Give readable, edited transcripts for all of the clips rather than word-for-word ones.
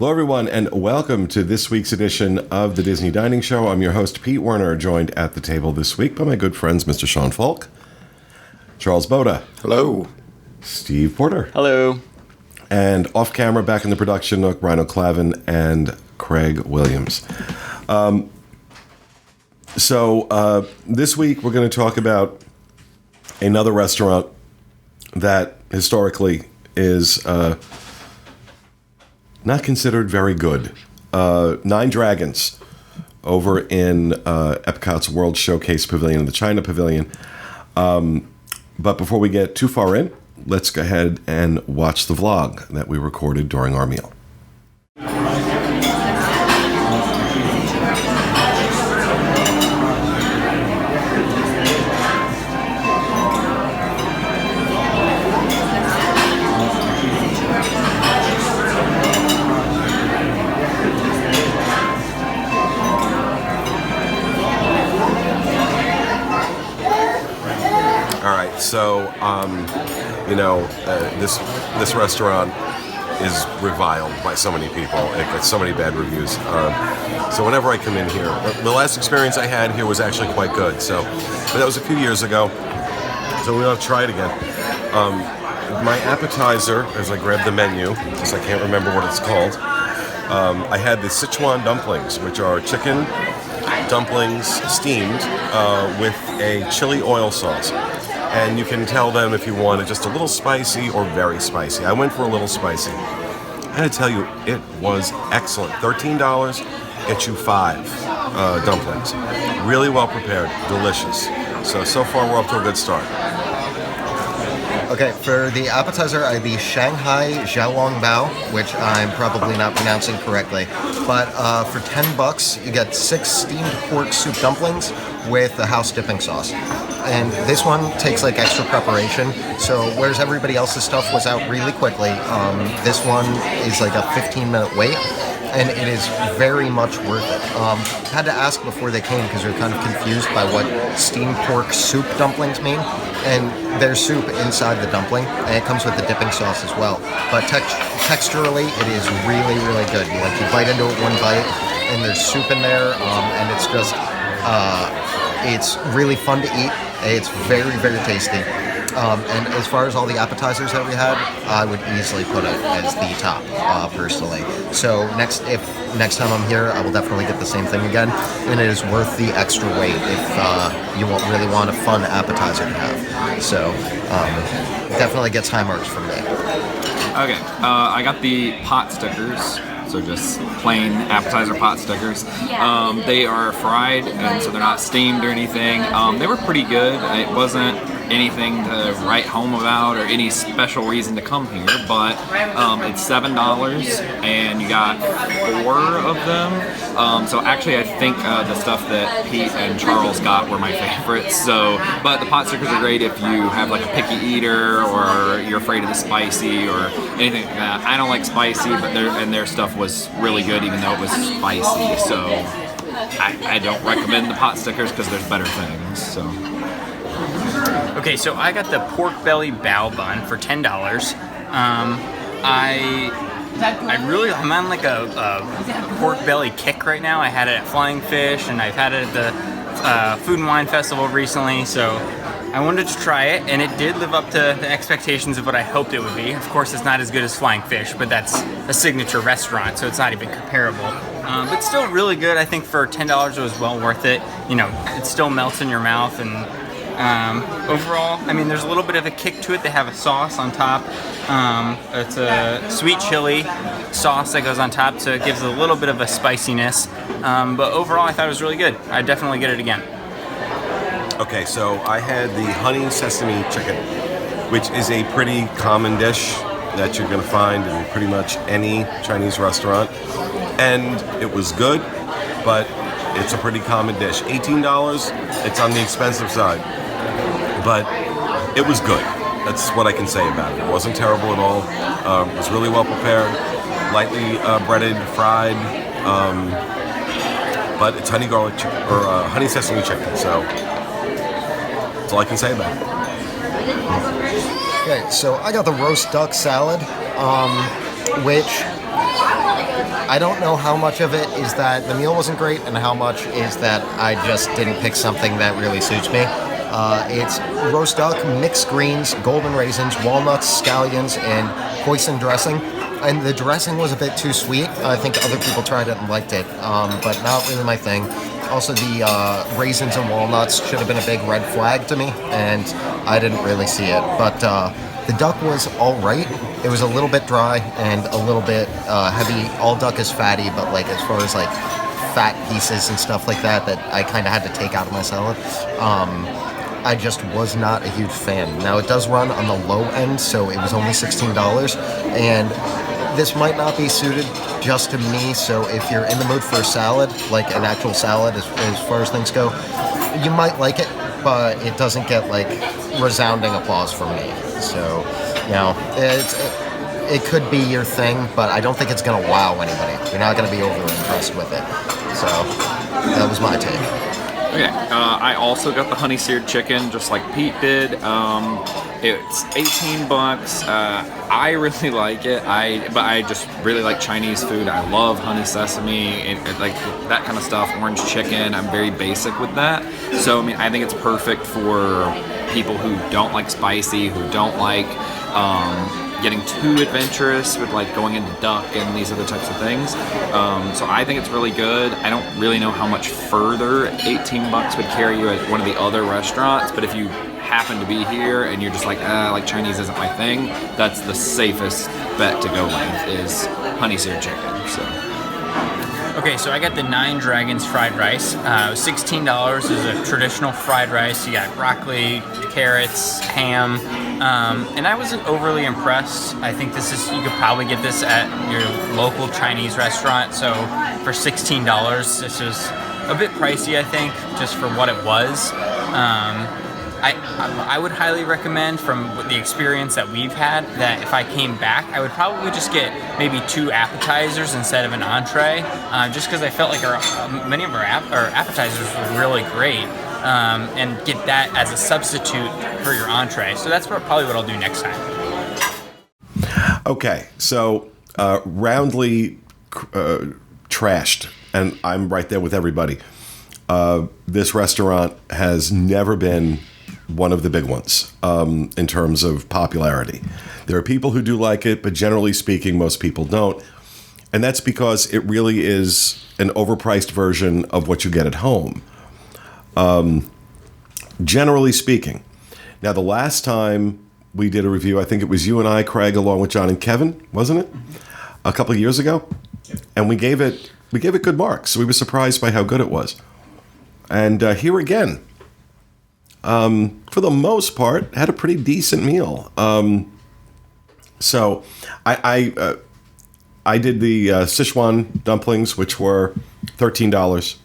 Hello, everyone, and welcome to this week's edition of the Disney Dining Show. I'm your host, Pete Werner, joined at the table this week by my good friends, Mr. Sean Falk, Charles Boda. Hello. Steve Porter. Hello. And off-camera, back in the production nook, Rhino Clavin and Craig Williams. So this week we're going to talk about another restaurant that historically is not considered very good. Nine Dragons over in Epcot's World Showcase Pavilion, the China Pavilion. But before we get too far in, let's go ahead and watch the vlog that we recorded during our meal. So, this restaurant is reviled by so many people. It gets so many bad reviews. So whenever I come in here, the last experience I had here was actually quite good. But that was a few years ago. So we'll have to try it again. My appetizer, as I grab the menu, because I can't remember what it's called, I had the Sichuan Dumplings, which are chicken dumplings steamed with a chili oil sauce. And you can tell them if you want it just a little spicy or very spicy. I went for a little spicy. I had to tell you, it was excellent. $13 gets you 5 dumplings. Really well prepared, delicious. So far we're off to a good start. Okay, for the appetizer, I had the Shanghai Xiao Bao, which I'm probably not pronouncing correctly. But for $10, you get 6 steamed pork soup dumplings with the house dipping sauce. And this one takes like extra preparation, so whereas everybody else's stuff was out really quickly, this one is like a 15-minute wait, and it is very much worth it. Had to ask before they came because we were kind of confused by what steamed pork soup dumplings mean, and there's soup inside the dumpling, and it comes with the dipping sauce as well. But texturally, it is really, really good. You bite into it one bite, and there's soup in there, and it's just, it's really fun to eat. It's very, very tasty. And as far as all the appetizers that we had, I would easily put it as the top, personally. So next time I'm here, I will definitely get the same thing again, and it is worth the extra wait if you really want a fun appetizer to have. So definitely gets high marks from me. Okay, I got the Potstickers. So just plain appetizer Potstickers. They are fried, and so they're not steamed or anything. They were pretty good. It wasn't anything to write home about or any special reason to come here, but it's $7, and you got 4 of them. So actually, I think the stuff that Pete and Charles got were my favorites. But the Potstickers are great if you have like a picky eater or you're afraid of the spicy or anything like that. I don't like spicy, but their stuff was really good, even though it was spicy. So I don't recommend the Potstickers because there's better things. So. Okay, so I got the pork belly bao bun for $10. I'm on like a pork belly kick right now. I had it at Flying Fish, and I've had it at the Food and Wine Festival recently, so I wanted to try it, and it did live up to the expectations of what I hoped it would be. Of course, it's not as good as Flying Fish, but that's a signature restaurant, so it's not even comparable. But still really good. I think for $10 it was well worth it. It still melts in your mouth, and overall, there's a little bit of a kick to it. They have a sauce on top. It's a sweet chili sauce that goes on top, so it gives it a little bit of a spiciness. But overall, I thought it was really good. I'd definitely get it again. Okay, so I had the honey sesame chicken, which is a pretty common dish that you're going to find in pretty much any Chinese restaurant. And it was good, but it's a pretty common dish. $18, it's on the expensive side. But it was good. That's what I can say about it. It wasn't terrible at all. It was really well prepared, lightly breaded, fried. But it's honey garlic honey sesame chicken. So that's all I can say about it. Okay, so I got the roast duck salad, which I don't know how much of it is that the meal wasn't great and how much is that I just didn't pick something that really suits me. It's roast duck, mixed greens, golden raisins, walnuts, scallions, and hoisin dressing. And the dressing was a bit too sweet. I think other people tried it and liked it, but not really my thing. Also, the raisins and walnuts should have been a big red flag to me, and I didn't really see it. But the duck was all right. It was a little bit dry and a little bit heavy. All duck is fatty, but like as far as like fat pieces and stuff like that I kind of had to take out of my salad. I just was not a huge fan. Now, it does run on the low end, so it was only $16, and this might not be suited just to me, so if you're in the mood for a salad, like an actual salad as far as things go, you might like it, but it doesn't get like resounding applause from me. So, you know, it could be your thing, but I don't think it's going to wow anybody. You're not going to be over impressed with it. So, that was my take. Okay, I also got the honey seared chicken, just like Pete did. It's $18. I really like it. But I just really like Chinese food. I love honey sesame and like that kind of stuff. Orange chicken. I'm very basic with that. So I mean, I think it's perfect for people who don't like spicy, who don't like getting too adventurous with like going into duck and these other types of things. So I think it's really good. I don't really know how much further $18 would carry you at one of the other restaurants, but if you happen to be here and you're just like Chinese isn't my thing, that's the safest bet to go with is honey seared chicken. So. Okay, so I got the Nine Dragons fried rice. $16 is a traditional fried rice. You got broccoli, carrots, ham, and I wasn't overly impressed. I think you could probably get this at your local Chinese restaurant. So for $16, this was a bit pricey, I think, just for what it was. I would highly recommend, from the experience that we've had, that if I came back, I would probably just get maybe 2 appetizers instead of an entree, just because I felt like many of our appetizers were really great, and get that as a substitute for your entree. So that's probably what I'll do next time. Okay, so roundly trashed, and I'm right there with everybody. This restaurant has never been one of the big ones in terms of popularity. There are people who do like it, but generally speaking, most people don't. And that's because it really is an overpriced version of what you get at home. Generally speaking. Now, the last time we did a review, I think it was you and I, Craig, along with John and Kevin, wasn't it? A couple of years ago? And we gave it good marks. We were surprised by how good it was. And here again, for the most part, had a pretty decent meal. So I did the Sichuan Dumplings, which were $13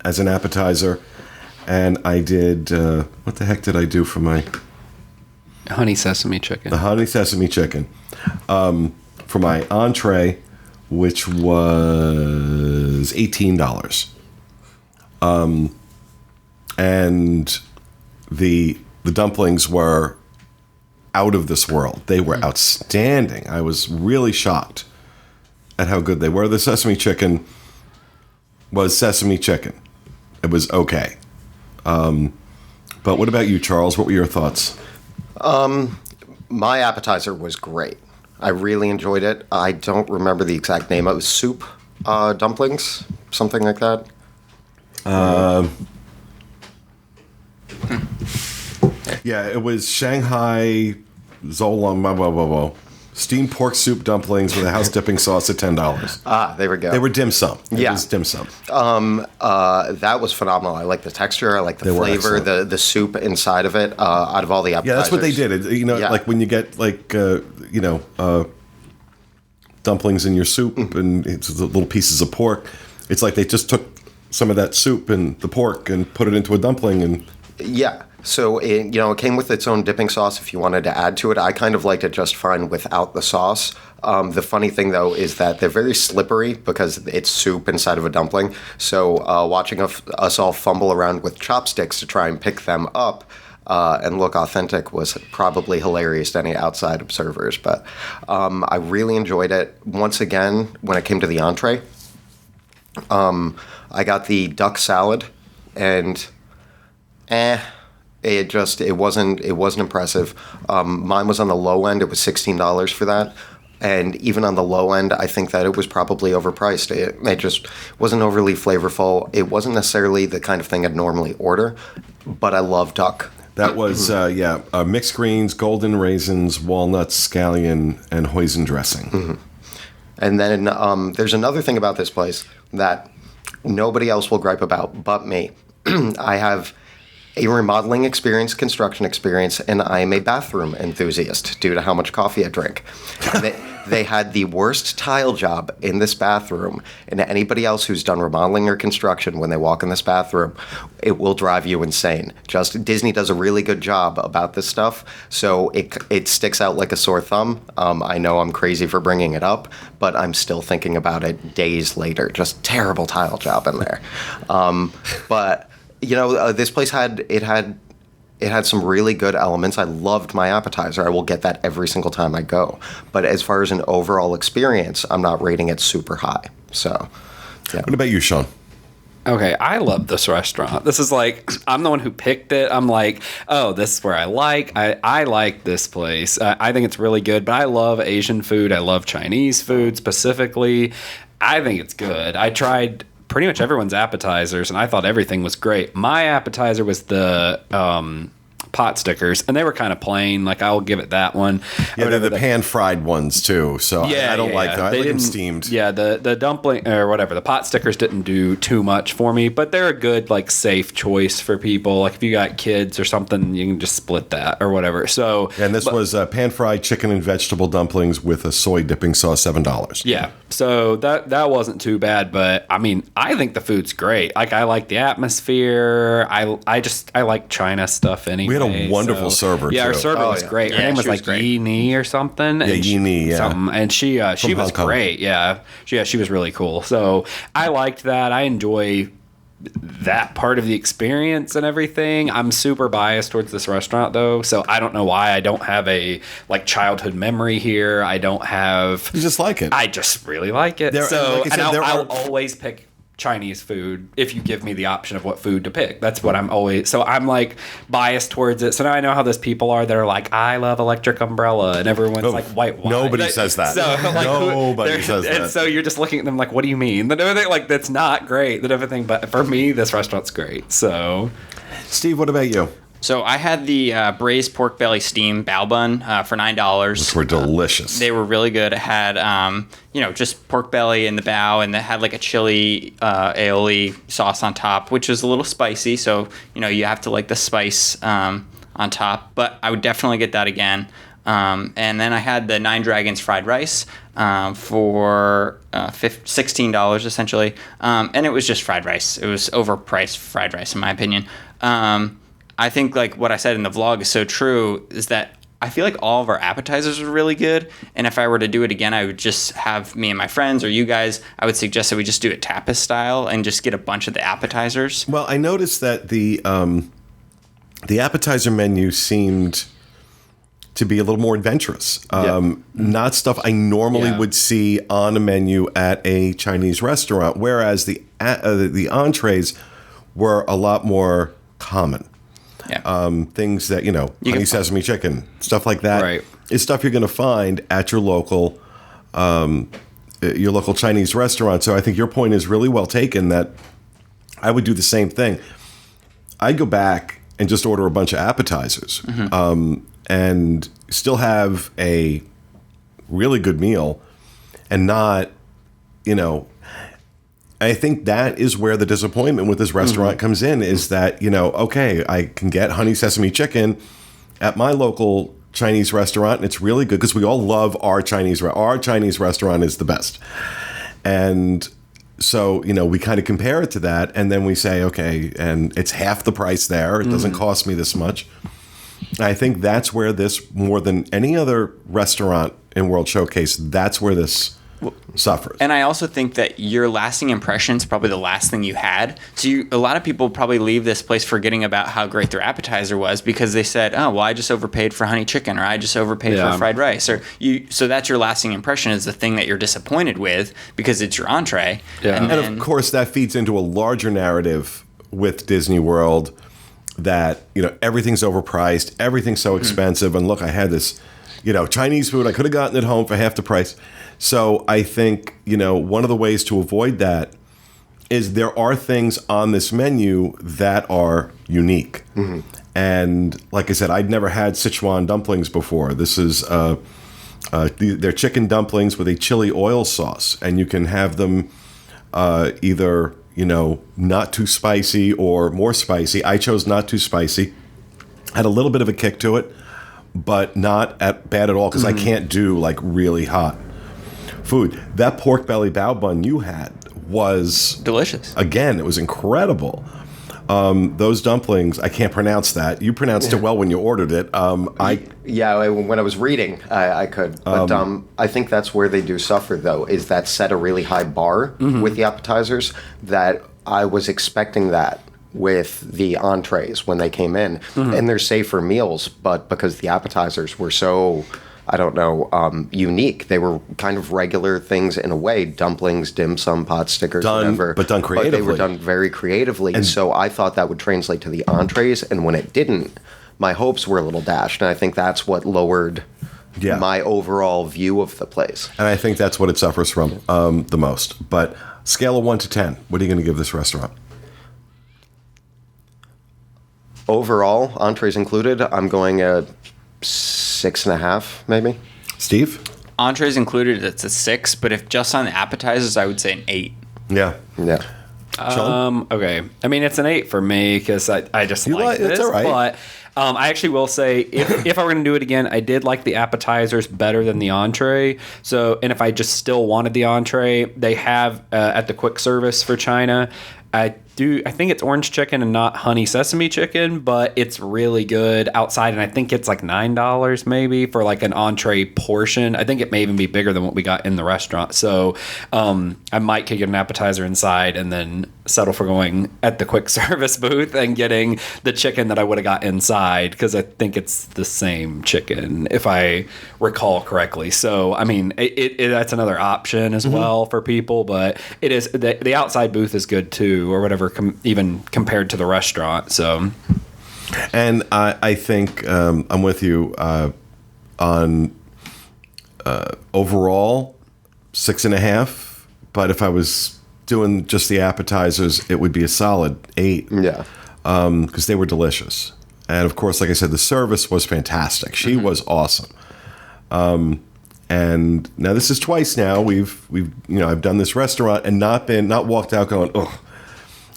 as an appetizer. And I did, what the heck did I do for my... Honey sesame chicken. The honey sesame chicken. For my entree, which was $18. And the dumplings were out of this world. They were outstanding. I was really shocked at how good they were. The sesame chicken was sesame chicken. It was okay. But what about you, Charles? What were your thoughts? My appetizer was great. I really enjoyed it. I don't remember the exact name. It was soup dumplings, something like that. Yeah, it was Shanghai Zolong, blah, blah, blah, blah. Steamed pork soup dumplings with a house dipping sauce at $10. Ah, there we go. They were dim sum. Yeah. It was dim sum. That was phenomenal. I like the texture. I like the flavor, the soup inside of it, out of all the appetizers. Yeah, that's what they did. Like when you get dumplings in your soup and it's the little pieces of pork, it's like they just took some of that soup and the pork and put it into a dumpling and... Yeah. So, it came with its own dipping sauce if you wanted to add to it. I kind of liked it just fine without the sauce. The funny thing, though, is that they're very slippery because it's soup inside of a dumpling. So watching us all fumble around with chopsticks to try and pick them up, and look authentic was probably hilarious to any outside observers. But I really enjoyed it. Once again, when it came to the entree, I got the duck salad, and it wasn't impressive. Mine was on the low end. It was $16 for that. And even on the low end, I think that it was probably overpriced. It just wasn't overly flavorful. It wasn't necessarily the kind of thing I'd normally order, but I love duck. That was, mixed greens, golden raisins, walnuts, scallion, and hoisin dressing. Mm-hmm. And then there's another thing about this place that nobody else will gripe about but me. I have a remodeling experience, construction experience, and I am a bathroom enthusiast due to how much coffee I drink. They had the worst tile job in this bathroom, and anybody else who's done remodeling or construction, when they walk in this bathroom, it will drive you insane. Just Disney does a really good job about this stuff, so it sticks out like a sore thumb. I know I'm crazy for bringing it up, but I'm still thinking about it days later. Just terrible tile job in there. But this place had some really good elements. I loved my appetizer. I will get that every single time I go. But as far as an overall experience, I'm not rating it super high. So, yeah. What about you, Sean? Okay, I love this restaurant. This is like, I'm the one who picked it. I'm like, oh, this is where I like this place. I think it's really good, but I love Asian food. I love Chinese food specifically. I think it's good. I tried pretty much everyone's appetizers, and I thought everything was great. My appetizer was the pot stickers, and they were kind of plain. Like, I'll give it that one. Yeah, they're the pan-fried ones, too, so I don't like them. I like them steamed. Yeah, the dumpling, or whatever, the pot stickers didn't do too much for me, but they're a good, like, safe choice for people. Like, if you got kids or something, you can just split that or whatever. So, and this was pan-fried chicken and vegetable dumplings with a soy dipping sauce, $7. Yeah, so that wasn't too bad, but, I mean, I think the food's great. Like, I like the atmosphere. I like China stuff anyway. We had a wonderful server, yeah, too. Our server was great. Her name was like Yi Ni or something. Yeah, Yi Ni, yeah. And she was great. Yeah, she was really cool. So I liked that. I enjoy that part of the experience and everything. I'm super biased towards this restaurant, though, so I don't know why. I don't have a childhood memory here. I don't have. You just like it. I just really like it. I'll always pick Chinese food if you give me the option of what food to pick. That's what I'm always. So I'm like biased towards it. So now I know how those people are that are like, I love Electric Umbrella, and everyone's like, white wine. Nobody says that. So, like, nobody says that. And so you're just looking at them like, what do you mean? That everything, like, that's not great. That everything, but for me, this restaurant's great. So, Steve, what about you? So I had the braised pork belly steam bao bun for $9. Which were delicious. They were really good. It had, just pork belly and the bao, and it had like a chili aioli sauce on top, which was a little spicy. So, you have to like the spice on top. But I would definitely get that again. And then I had the Nine Dragons fried rice for $16 essentially. And it was just fried rice. It was overpriced fried rice in my opinion. I think like what I said in the vlog is so true, is that I feel like all of our appetizers are really good. And if I were to do it again, I would just have me and my friends or you guys, I would suggest that we just do it tapas style and just get a bunch of the appetizers. Well, I noticed that the appetizer menu seemed to be a little more adventurous. Not stuff I normally would see on a menu at a Chinese restaurant, whereas the entrees were a lot more common. Yeah. Things that, honey sesame chicken, stuff like that, right, is stuff you're going to find at your local Chinese restaurant. So I think your point is really well taken, that I would do the same thing. I'd go back and just order a bunch of appetizers, and still have a really good meal, and not, I think that is where the disappointment with this restaurant comes in, is that, okay, I can get honey sesame chicken at my local Chinese restaurant, and it's really good because we all love our Chinese restaurant is the best. And so, we kind of compare it to that, and then we say, okay, and it's half the price there. It doesn't cost me this much. I think that's where this, more than any other restaurant in World Showcase, that's where this suffers. And I also think that your lasting impression is probably the last thing you had. So a lot of people probably leave this place forgetting about how great their appetizer was because they said, oh, well, I just overpaid for honey chicken, or I just overpaid for fried rice. So that's your lasting impression, is the thing that you're disappointed with because it's your entree. Yeah. And of course, that feeds into a larger narrative with Disney World that, everything's overpriced, everything's so expensive. And look, I had this, Chinese food, I could have gotten it home for half the price. So I think, one of the ways to avoid that is there are things on this menu that are unique. Mm-hmm. And like I said, I'd never had Sichuan dumplings before. This is they're chicken dumplings with a chili oil sauce. And you can have them either, not too spicy or more spicy. I chose not too spicy. Had a little bit of a kick to it, but not bad at all because I can't do like really hot food. That pork belly bao bun you had was delicious. Again, it was incredible. Those dumplings, I can't pronounce that. You pronounced it well when you ordered it. When I was reading, I could. But I think that's where they do suffer, though, is that set a really high bar with the appetizers that I was expecting that with the entrees when they came in. And they're safer meals, but because the appetizers were so, unique. They were kind of regular things in a way, dumplings, dim sum, pot stickers, whatever. But done creatively. But they were done very creatively. And so I thought that would translate to the entrees, and when it didn't, my hopes were a little dashed. And I think that's what lowered my overall view of the place. And I think that's what it suffers from the most. But scale of 1 to 10, what are you going to give this restaurant? Overall, entrees included, I'm going at 6.5, maybe. Steve? Entrees included, it's a 6, but if just on the appetizers, I would say an 8. Yeah. Okay. I mean, it's an 8 for me because I just like this. It's all right. But I actually will say, if I were going to do it again, I did like the appetizers better than the entree. So, and if I just still wanted the entree, they have at the quick service for China, I think it's orange chicken and not honey sesame chicken, but it's really good outside, and I think it's like $9 maybe for like an entree portion. I think it may even be bigger than what we got in the restaurant. So I might could get an appetizer inside and then settle for going at the quick service booth and getting the chicken that I would have got inside, because I think it's the same chicken if I recall correctly. So I mean, that's another option as well for people, but it is the outside booth is good too, or whatever. Even compared to the restaurant. So, and I think I'm with you on overall 6.5. But if I was doing just the appetizers, it would be a solid 8. Yeah, because they were delicious, and of course, like I said, the service was fantastic. She was awesome. And now this is twice now we've I've done this restaurant and not walked out going, ugh.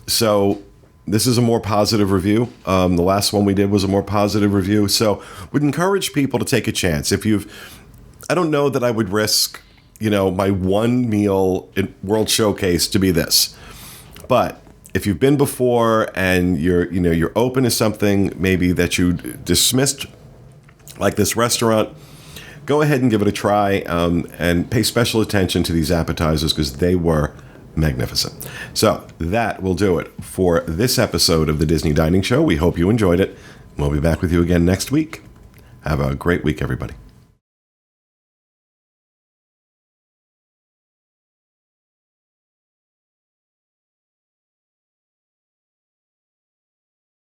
So this is a more positive review. The last one we did was a more positive review. So would encourage people to take a chance. I don't know that I would risk, my one meal in World Showcase to be this. But if you've been before and you're open to something maybe that you dismissed, like this restaurant, go ahead and give it a try and pay special attention to these appetizers because they were magnificent. So that will do it for this episode of the Disney Dining Show. We hope you enjoyed it. We'll be back with you again next week. Have a great week, everybody.